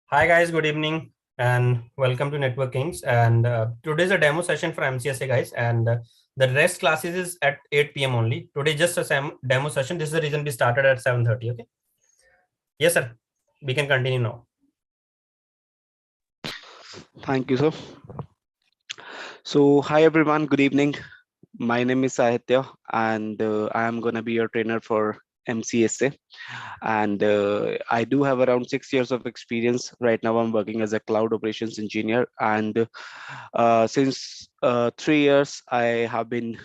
Hi guys, good evening and welcome to Network Kings. And today's a demo session for MCSA guys, and the rest classes is at 8 p.m. only. Today just a demo session. This is the reason we started at 7:30. Okay. Yes, sir. We can continue now. Thank you, sir. So, hi everyone, good evening. My name is 𝐊𝐢𝐧𝐠𝐬, and I am going to be your trainer for MCSA. And I do have around 6 years of experience. Right now, I'm working as a cloud operations engineer. And since 3 years, I have been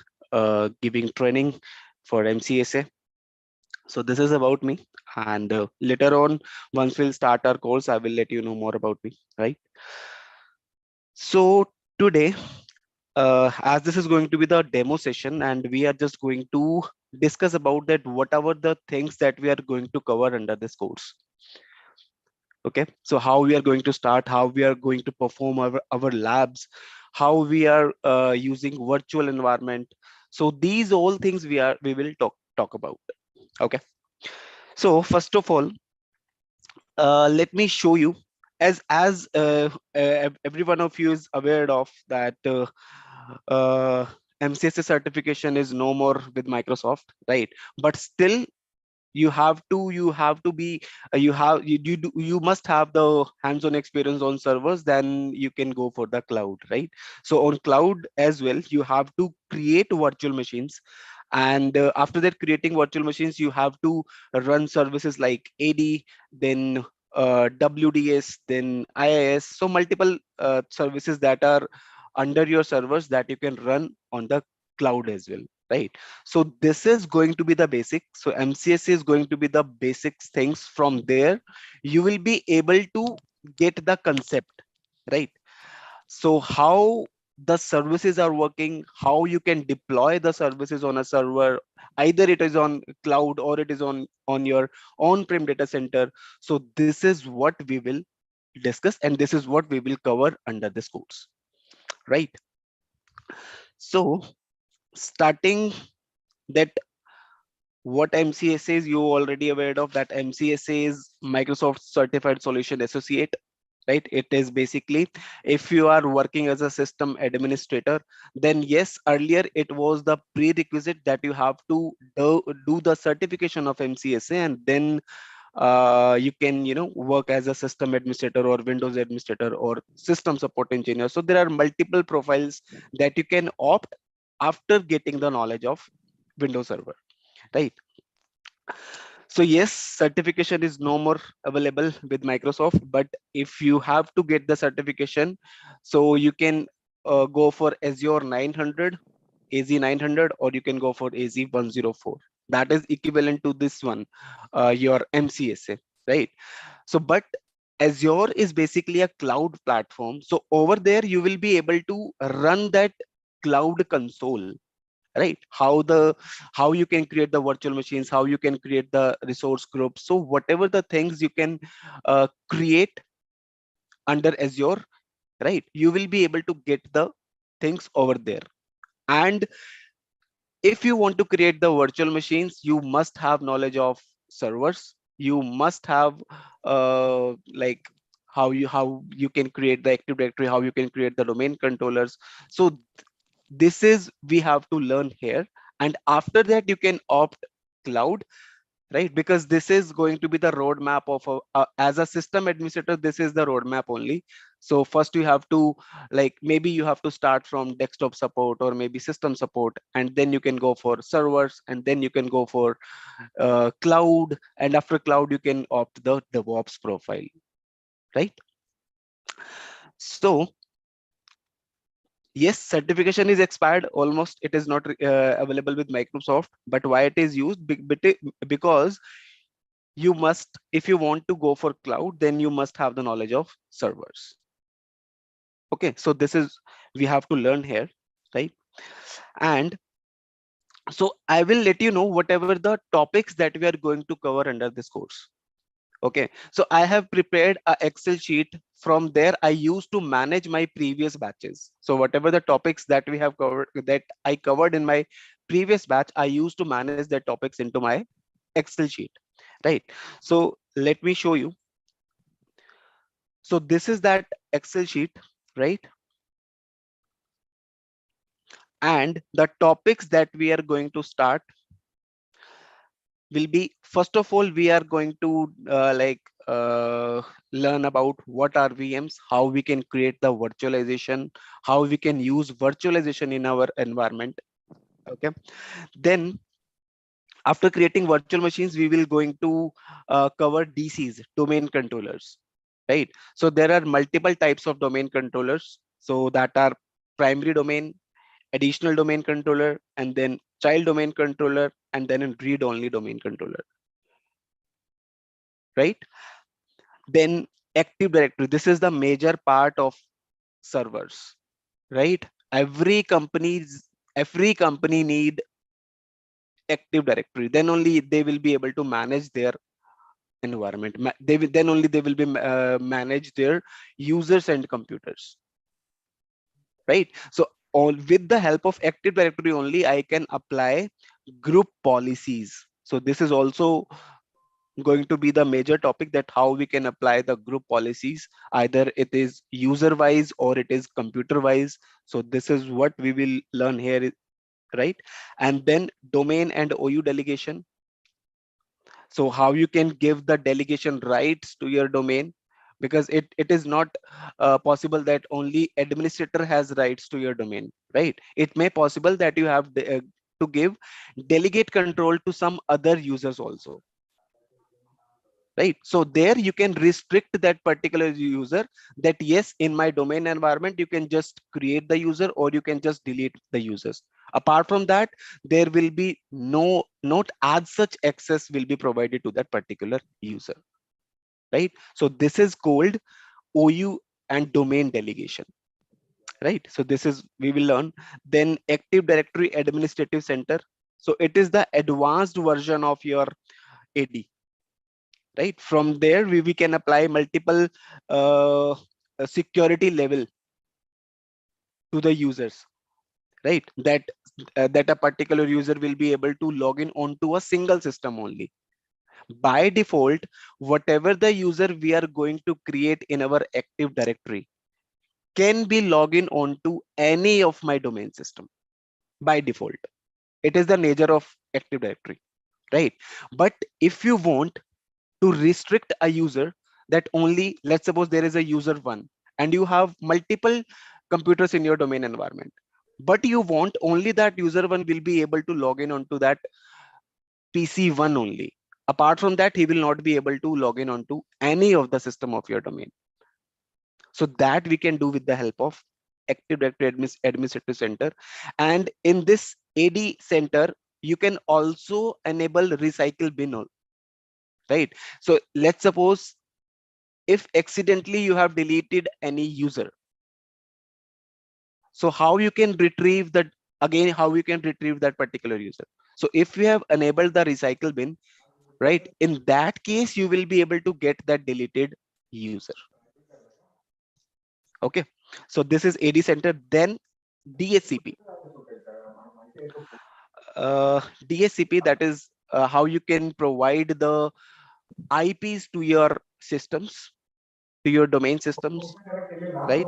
giving training for MCSA. So, this is about me. And later on, once we'll start our course, I will let you know more about me, right? So, today, as this is going to be the demo session and we are just going to discuss about that whatever the things that we are going to cover under this course. Okay, so how we are going to start, how we are going to perform our labs, how we are using virtual environment. So these all things we will talk about. Okay, so first of all, let me show you, as every one of you is aware of that uh, MCSA certification is no more with Microsoft, right? But still, you have to be you must have the hands-on experience on servers. Then you can go for the cloud, right? So on cloud as well, you have to create virtual machines, and after that creating virtual machines, you have to run services like AD, then WDS, then IIS. So multiple services that are under your servers that you can run on the cloud as well, right? So this is going to be the basic. So MCSA is going to be the basic things. From there you will be able to get the concept, right? So how the services are working, how you can deploy the services on a server, either it is on cloud or it is on your on-prem data center. So this is what we will discuss, and this is what we will cover under this course, right? So starting that, what MCSA is, you already aware of that. MCSA is Microsoft Certified Solution Associate, right? It is basically, if you are working as a system administrator, then yes, earlier it was the prerequisite that you have to do the certification of MCSA, and then you can work as a system administrator or Windows administrator or system support engineer. So there are multiple profiles that you can opt after getting the knowledge of Windows Server, right? So yes, certification is no more available with Microsoft, but if you have to get the certification, so you can go for Azure 900, AZ 900, or you can go for AZ 104. That is equivalent to this one, your MCSA, right? So, but Azure is basically a cloud platform. So over there, you will be able to run that cloud console, right? How you can create the virtual machines, how you can create the resource groups. So whatever the things you can create under Azure, right, you will be able to get the things over there. And if you want to create the virtual machines, you must have knowledge of servers. You must have like how you can create the Active Directory, how you can create the domain controllers. So this is we have to learn here, and after that you can opt cloud, right? Because this is going to be the roadmap of as a system administrator, this is the roadmap only. So first you have to, like, maybe you have to start from desktop support or maybe system support, and then you can go for servers, and then you can go for cloud, and after cloud you can opt the DevOps profile, right? So yes, certification is expired almost. It is not available with Microsoft. But why it is used? Because you must, if you want to go for cloud, then you must have the knowledge of servers. Okay, so this is we have to learn here, right? And so I will let you know whatever the topics that we are going to cover under this course. Okay, so I have prepared a Excel sheet. From there I used to manage my previous batches. So whatever the topics that we have covered, that I covered in my previous batch, I used to manage the topics into my Excel sheet, right? So let me show you. So this is that Excel sheet, right? And the topics that we are going to start will be, first of all, we are going to learn about what are VMs, how we can create the virtualization, how we can use virtualization in our environment. Okay. Then after creating virtual machines, we will going to cover DCs, domain controllers, right? So there are multiple types of domain controllers. So that are primary domain, additional domain controller, and then child domain controller, and then a read-only domain controller, right? Then Active Directory. This is the major part of servers, right? Every company need Active Directory. Then only they will be able to manage their environment. Then only they will be manage their users and computers, right? So all with the help of Active Directory only, I can apply group policies. So this is also going to be the major topic, that how we can apply the group policies, either it is user wise or it is computer wise. So this is what we will learn here, right? And then domain and OU delegation. So how you can give the delegation rights to your domain, because it is not possible that only administrator has rights to your domain, right? It may possible that you have to give delegate control to some other users also, right? So there you can restrict that particular user, that yes, in my domain environment you can just create the user or you can just delete the users. Apart from that, there will be not as such access will be provided to that particular user, right? So this is called OU and domain delegation, right? So this is we will learn. Then Active Directory Administrative Center. So it is the advanced version of your AD, right? From there we can apply multiple security level to the users, right? That a particular user will be able to log in onto a single system only. By default, whatever the user we are going to create in our Active Directory can be logged in onto any of my domain system by default. It is the nature of Active Directory, right? But if you want to restrict a user, that only, let's suppose there is a user one and you have multiple computers in your domain environment, but you want only that user one will be able to log in onto that PC one only. Apart from that, he will not be able to log in onto any of the system of your domain. So that we can do with the help of Active Directory Administrative Center. And in this AD center, you can also enable recycle bin, right? So let's suppose if accidentally you have deleted any user, so how you can retrieve that, again how you can retrieve that particular user? So if we have enabled the recycle bin, right, in that case you will be able to get that deleted user. Okay, so this is AD center. Then DHCP. DHCP, that is how you can provide the IPs to your systems, to your domain systems, right?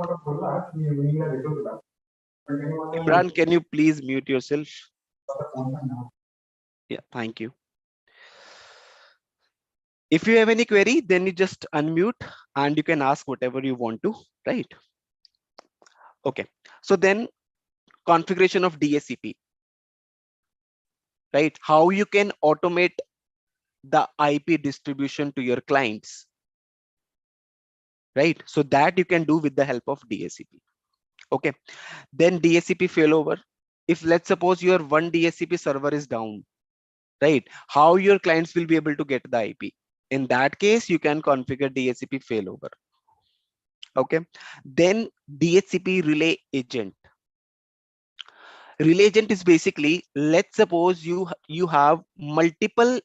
Imran, can you please mute yourself? Yeah, thank you. If you have any query, then you just unmute and you can ask whatever you want to, right? Okay, so then configuration of DHCP, right? How you can automate the IP distribution to your clients, right? So that you can do with the help of DHCP. Okay, then DHCP failover. If let's suppose your one DHCP server is down, right? How your clients will be able to get the IP? In that case, you can configure DHCP failover. Okay, then DHCP relay agent. Relay agent is basically, let's suppose you have multiple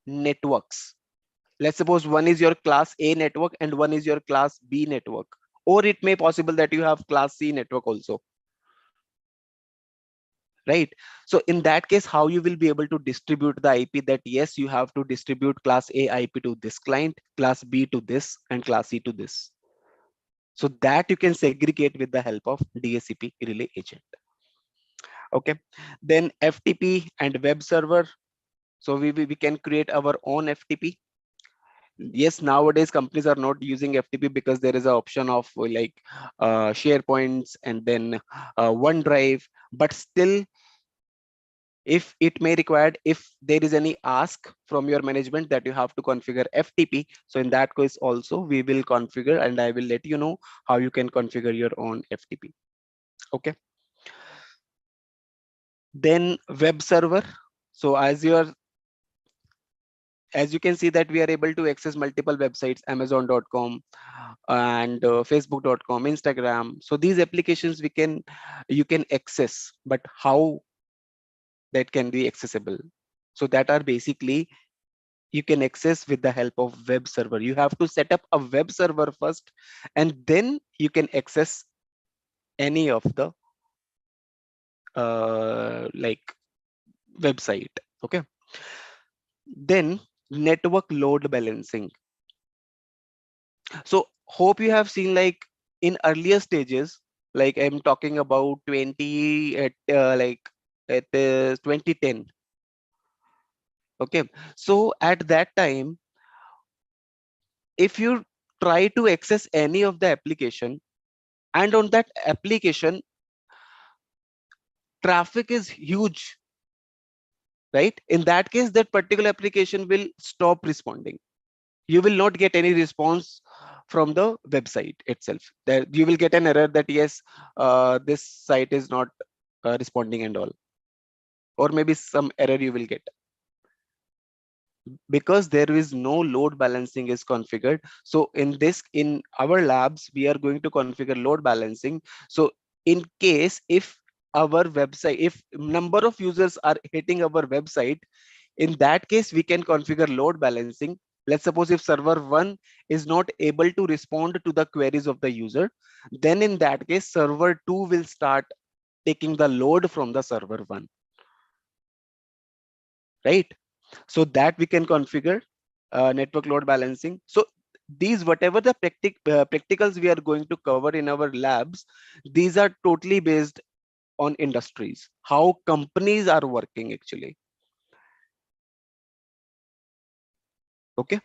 networks. Let's suppose one is your class A network and one is your class B network, or it may possible that you have class C network also, right? So in that case, how you will be able to distribute the IP? That yes, you have to distribute class A IP to this client, class B to this, and class C to this. So that you can segregate with the help of DHCP relay agent. Okay, then FTP and web server. So we can create our own FTP. Yes, nowadays companies are not using FTP because there is an option of like SharePoints and then OneDrive, but still, if it may required, if there is any ask from your management that you have to configure FTP, so in that case also we will configure, and I will let you know how you can configure your own FTP. Okay, then web server. So as you can see that we are able to access multiple websites, amazon.com and facebook.com, Instagram. So these applications you can access, but how that can be accessible? So that are basically you can access with the help of web server. You have to set up a web server first, and then you can access any of the like website. Okay, then network load balancing. So hope you have seen, like in earlier stages, like I'm talking about 20 at like at 2010. Okay, so at that time, if you try to access any of the application, and on that application traffic is huge, right? In that case, that particular application will stop responding. You will not get any response from the website itself. There you will get an error that yes, this site is not responding and all, or maybe some error you will get because there is no load balancing is configured. So in our labs we are going to configure load balancing. So in case if our website, if number of users are hitting our website, in that case we can configure load balancing. Let's suppose if server 1 is not able to respond to the queries of the user, then in that case server 2 will start taking the load from the server 1, right? So that we can configure network load balancing. So these, whatever the practicals we are going to cover in our labs, these are totally based on industries, how companies are working actually. Okay,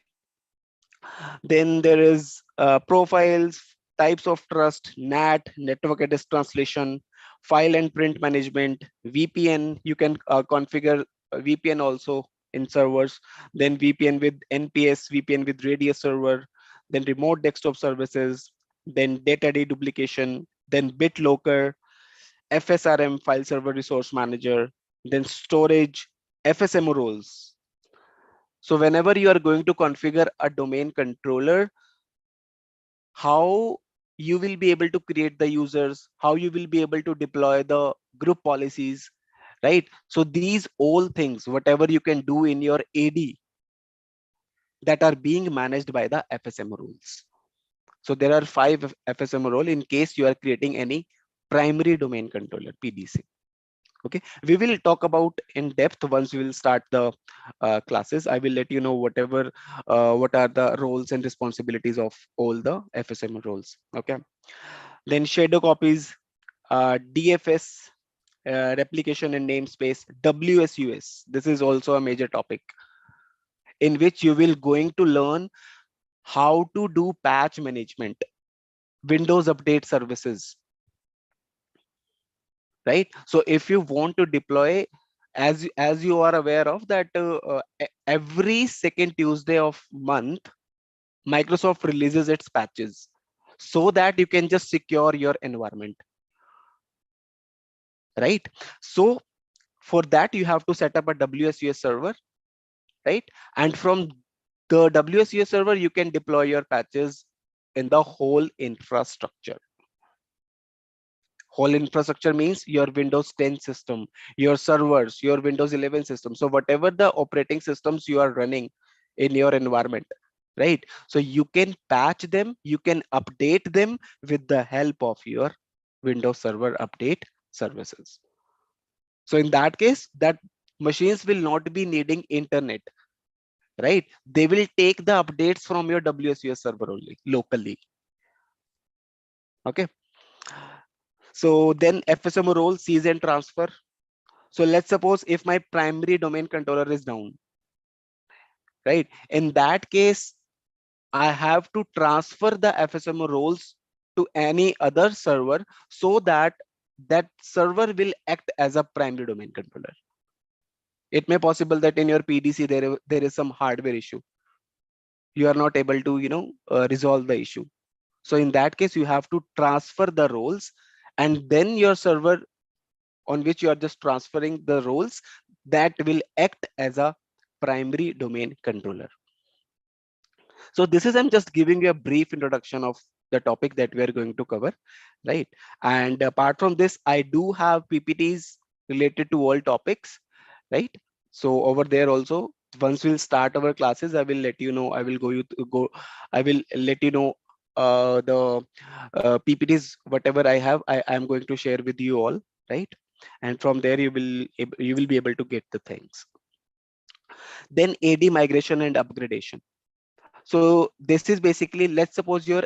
then there is profiles, types of trust, NAT, network address translation, file and print management, VPN. You can configure VPN also in servers, then VPN with NPS, VPN with radius server, then remote desktop services, then data deduplication, then BitLocker, FSRM, file server resource manager, then storage, FSMO roles. So whenever you are going to configure a domain controller, how you will be able to create the users, how you will be able to deploy the group policies, right? So these all things, whatever you can do in your AD, that are being managed by the FSM rules. So there are 5 FSM role in case you are creating any primary domain controller, PDC. Okay, we will talk about in depth once we will start the classes. I will let you know what are the roles and responsibilities of all the FSM roles. Okay, then shadow copies, DFS, replication and namespace, WSUS. This is also a major topic in which you will going to learn how to do patch management, Windows update services, right? So if you want to deploy, as you are aware of that every second Tuesday of month, Microsoft releases its patches so that you can just secure your environment, right? So for that you have to set up a WSUS server, right? And from the WSUS server you can deploy your patches in the whole infrastructure. Whole infrastructure means your Windows 10 system, your servers, your Windows 11 system. So whatever the operating systems you are running in your environment, right? So you can patch them, you can update them with the help of your Windows Server update services. So in that case, that machines will not be needing internet, right? They will take the updates from your WSUS server only locally. Okay. So then FSMO role sees and transfer. So let's suppose if my primary domain controller is down, right? In that case, I have to transfer the FSMO roles to any other server so that that server will act as a primary domain controller. It may possible that in your PDC there is some hardware issue. You are not able to resolve the issue. So in that case, you have to transfer the roles, and then your server on which you are just transferring the roles, that will act as a primary domain controller. So this is, I'm just giving you a brief introduction of the topic that we are going to cover, right? And apart from this, I do have PPTs related to all topics, right? So over there also, once we'll start our classes, I will let you know. I will let you know the PPTs, whatever I have, I am going to share with you all, right? And from there you will be able to get the things. Then AD migration and upgradation. So this is basically, let's suppose your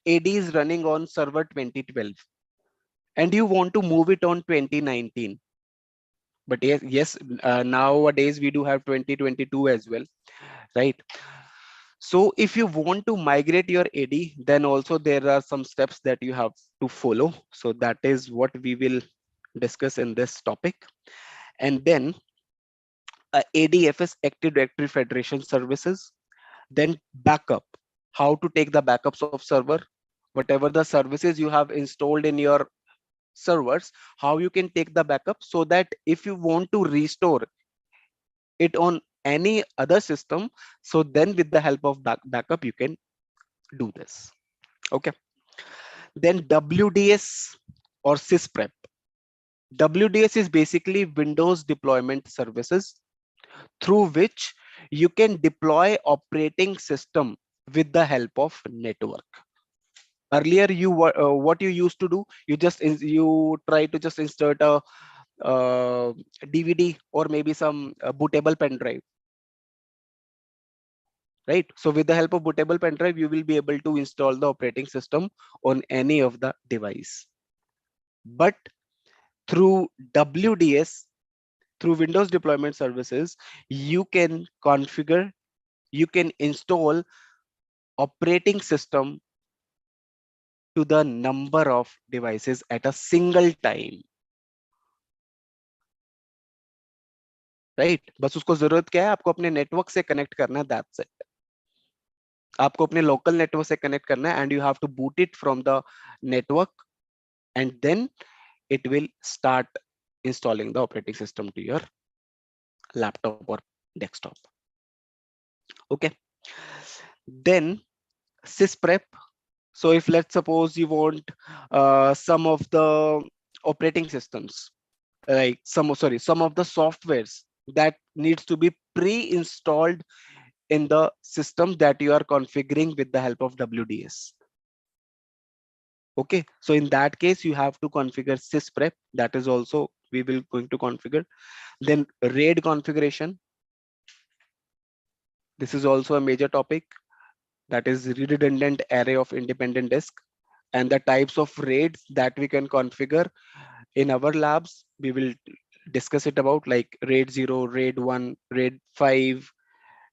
AD is running on server 2012 and you want to move it on 2019. But yes, nowadays we do have 2022 as well, right? So if you want to migrate your AD, then also there are some steps that you have to follow. So that is what we will discuss in this topic. And then ADFS, Active Directory Federation Services. Then backup, how to take the backups of server, whatever the services you have installed in your servers, how you can take the backup, so that if you want to restore it on any other system, so then with the help of backup you can do this. Okay. Then WDS or sysprep. WDS is basically Windows deployment services, through which you can deploy operating system with the help of network. Earlier you were what you used to do, you try to just insert a DVD or maybe some bootable pen drive, right? So with the help of bootable pen drive, you will be able to install the operating system on any of the device. But through WDS, through Windows deployment services, you can configure, you can install operating system to the number of devices at a single time, right? बस उसको जरूरत क्या है, आपको अपने network से connect करना है, दैट्स इट. आपको अपने लोकल नेटवर्क से कनेक्ट करना है, and you have to boot it from the network, and then it will start installing the operating system to your laptop or desktop. Okay. Then sysprep. So if let's suppose you want some of the operating systems, like some of the softwares that needs to be pre-installed in the system that you are configuring with the help of WDS. Okay, so in that case you have to configure sysprep. That is also we will going to configure. Then RAID configuration. This is also a major topic, that is redundant array of independent disk, and the types of RAIDs that we can configure in our labs. We will discuss it about, like RAID 0, RAID 1, RAID 5,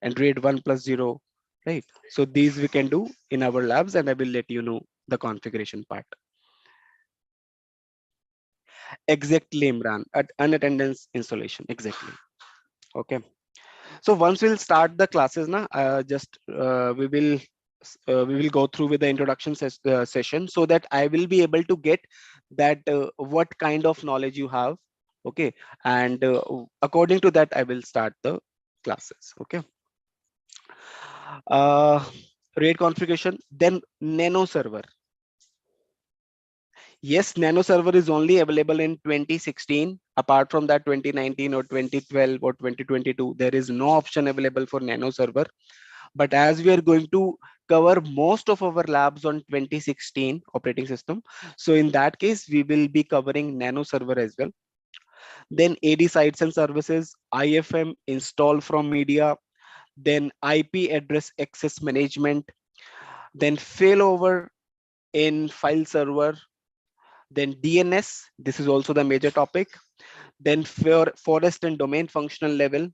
and RAID 1 plus 0, right? So these we can do in our labs, and I will let you know the configuration part. Exactly, Imran, at unattendance installation, exactly. Okay, so once we'll start the classes now, we will go through with the introduction session, so that I will be able to get that what kind of knowledge you have. Okay, and according to that I will start the classes. Okay. uh RAID configuration. Then nano server. Yes, nano server is only available in 2016. Apart from that, 2019 or 2012 or 2022, there is no option available for nano server. But as we are going to cover most of our labs on 2016 operating system, so in that case we will be covering nano server as well. Then AD sites and services, IFM, install from media, then IP address access management, then failover in file server, then DNS, this is also the major topic, then for forest and domain functional level,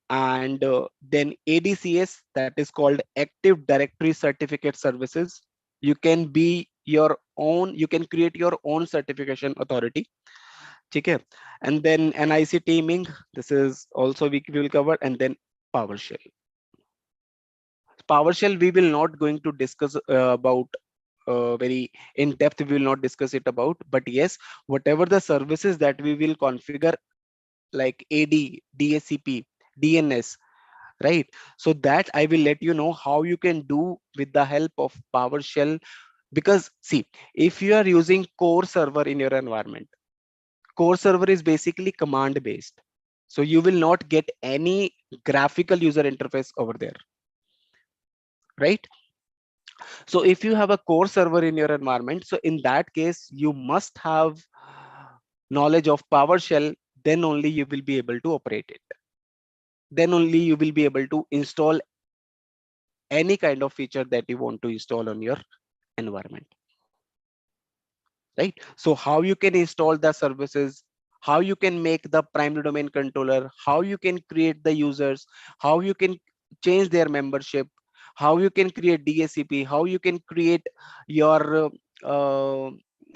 and then ADCS, that is called Active Directory Certificate Services. You can be your own, you can create your own certification authority. Okay. And then NIC teaming, this is also we will cover, and then PowerShell. PowerShell we will not going to discuss about very in depth, we will not discuss it about, but yes, whatever the services that we will configure like AD, DSCP, DNS, right? So that I will let you know how you can do with the help of PowerShell. Because see, if you are using core server in your environment, core server is basically command based, so you will not get any graphical user interface over there, right? So if you have a core server in your environment, so in that case you must have knowledge of PowerShell, then only you will be able to operate it, then only you will be able to install any kind of feature that you want to install on your environment, right? So how you can install the services, how you can make the primary domain controller, how you can create the users, how you can change their membership, how you can create DSCP, how you can create your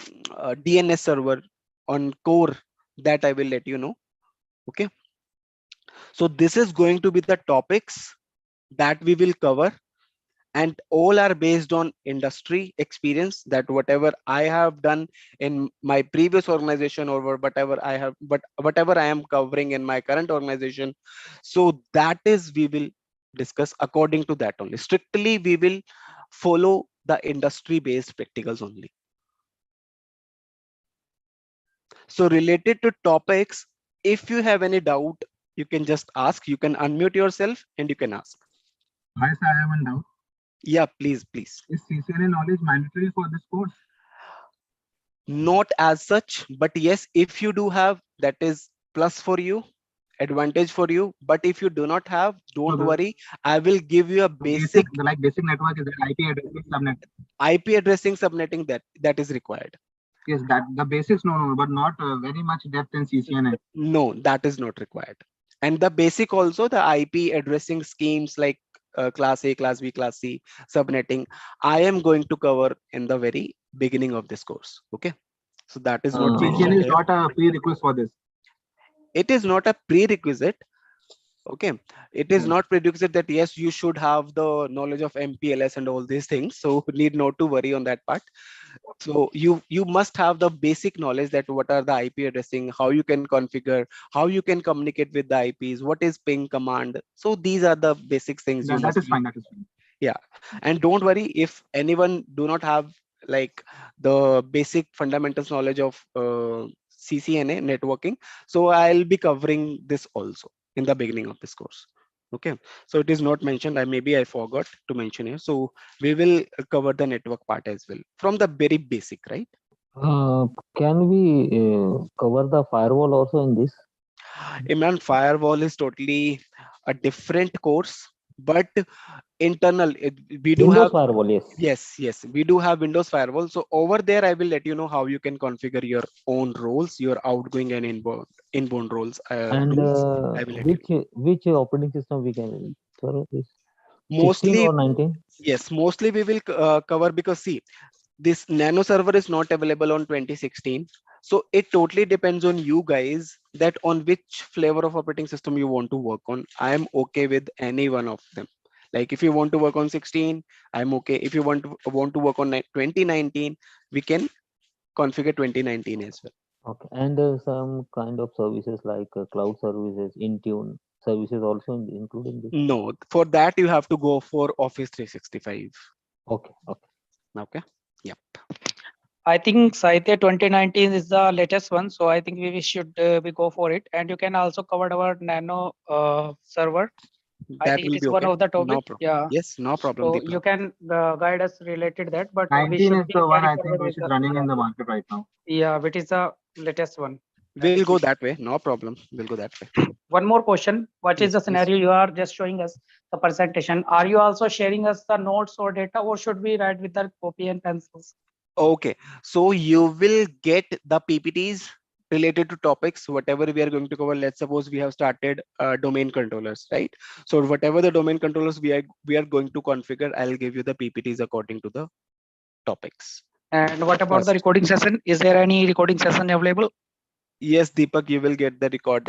DNS server on core, that I will let you know. Okay, so this is going to be the topics that we will cover, and all are based on industry experience, that whatever I have done in my previous organization, or whatever I have, but whatever I am covering in my current organization. So that is, we will discuss according to that only. Strictly we will follow the industry based practicals only. So related to topics, if you have any doubt, you can just ask, you can unmute yourself and you can ask. Hi, sir, I have one doubt. Yeah, please. Is CCNA knowledge mandatory for this course? Not as such, but yes, if you do have, that is plus for you, advantage for you. But if you do not have, don't worry, I will give you a basic basic network is IP addressing subnet. IP addressing subnetting, that is required. Yes, that the basics no, but not very much depth in CCNA. No, that is not required. And the basic also, the IP addressing schemes like class A, class B, class C, subnetting, I am going to cover in the very beginning of this course. Okay, so that is not mentioned CCNA is here. not a prerequisite for this. It is not a prerequisite. Okay, it is not prerequisite that yes, you should have the knowledge of MPLS and all these things, so need not to worry on that part. So you must have the basic knowledge that what are the IP addressing, how you can configure, how you can communicate with the IPs, what is ping command. So these are the basic things you must. That is fine. Yeah, and don't worry if anyone do not have like the basic fundamentals knowledge of CCNA networking, so I'll be covering this also in the beginning of this course. Okay, so it is not mentioned, maybe I forgot to mention here, so we will cover the network part as well from the very basic, right? Can we cover the firewall also in this? Imran, firewall is totally a different course, but internal we do Windows have firewall, yes, we do have Windows firewall. So over there I will let you know how you can configure your own roles, your outgoing and inbound roles. And I will let you know. which operating system we can cover this? 16 Mostly or 19? yes, mostly we will cover, because see, this nano server is not available on 2016, so it totally depends on you guys that on which flavor of operating system you want to work on. I am okay with any one of them. Like if you want to work on 16, I'm okay. If you want to work on 2019, we can configure 2019 as well. Okay, and some kind of services like cloud services, Intune services also including this? No, for that you have to go for Office 365. Okay. Okay. Yep. I think 𝐍𝐞𝐭𝐰𝐨 2019 is the latest one, so I think we should we go for it. And you can also cover our nano server. I That think will it is be one okay. of the topic. No problem. Yeah. Yes, no problem. So Deepak. you can guide us related that, but we 19 should is be the one carry I think forward which with is the, running in the market right now. yeah, which is the latest one. We'll go that way. No problem. We'll go that way. One more question. What is Yes, the please. scenario you are just showing us the presentation? Are you also sharing us the notes or data, or should we write with the copy and pencils? Okay. So you will get the PPTs related to topics, whatever we are going to cover. Let's suppose we have started domain controllers, right? So whatever the domain controllers we are going to configure, I'll give you the PPTs according to the topics. And what about the First. recording session? Is there any recording session available? Yes, Deepak, you will get the recording.